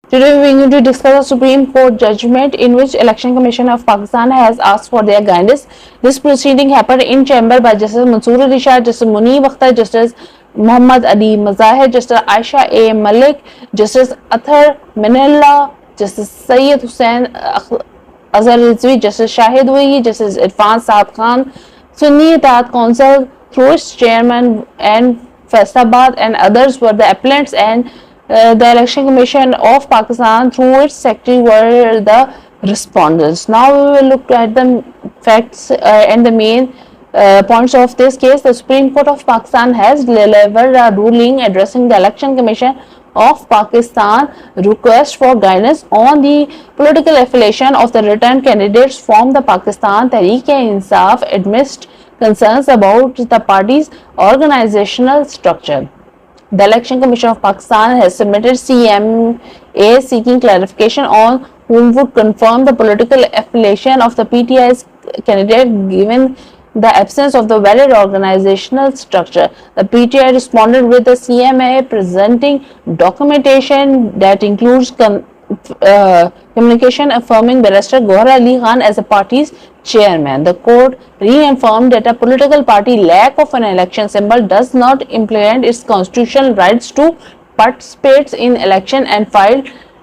Today we are going to discuss a Supreme Court judgment in which Election Commission of Pakistan has asked for their guidance. This proceeding happened in chamber by Justice Mansoor Ali Shah, Justice Munib Akhtar, Justice Muhammad Ali Mazahir, Justice Aisha A. Malik, Justice Athar Minallah, Justice Syed Hussain Azhar Rizvi, Justice Shahid Wagi, Justice Irfan Saad Khan, Sunni Itaat Council through its chairman and Faisalabad and others were the appellants, and the Election Commission of Pakistan through its secretary were the respondents. Now we will look at the facts and the main points of this case. The Supreme Court of Pakistan has delivered a ruling addressing the Election Commission of Pakistan request for guidance on the political affiliation of the returned candidates from the Pakistan Tehreek-e-Insaf amidst concerns about the party's organizational structure. The Election Commission of Pakistan has submitted CMA seeking clarification on whom would confirm the political affiliation of the PTI's candidate given the absence of the valid organizational structure. The PTI responded with the CMA presenting documentation that includes communication affirming Barrister Gohar Ali Khan as the party's chairman. The court reaffirmed that a political party lack of an election symbol does not implement its constitutional rights to participate in election and file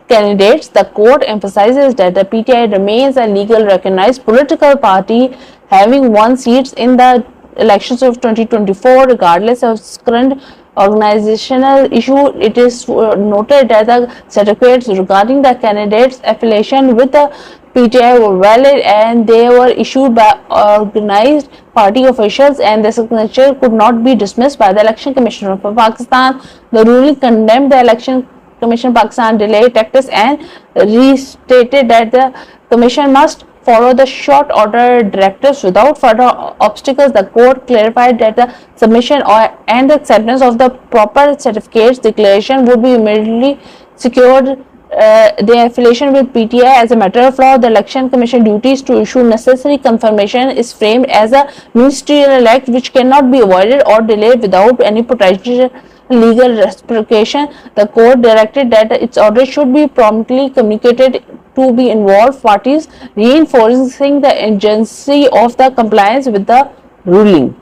candidates. The court emphasizes that the PTI remains a legal recognized political party having won seats in the elections of 2024 regardless of its current organizational issue. It is noted that the certificates regarding the candidates' affiliation with the PTI were valid and they were issued by organized party officials, and the signature could not be dismissed by the Election Commission of Pakistan. The ruling condemned the Election Commission of Pakistan delay tactics and restated that the Commission must follow the short order directives without further obstacles. The court clarified that the submission and the acceptance of the proper certificates declaration would be immediately secured their affiliation with PTI. As a matter of law, the Election Commission duties to issue necessary confirmation is framed as a ministerial act which cannot be avoided or delayed without any potential legal repercussion. The court directed that its order should be promptly communicated to be involved parties, reinforcing the urgency of the compliance with the ruling.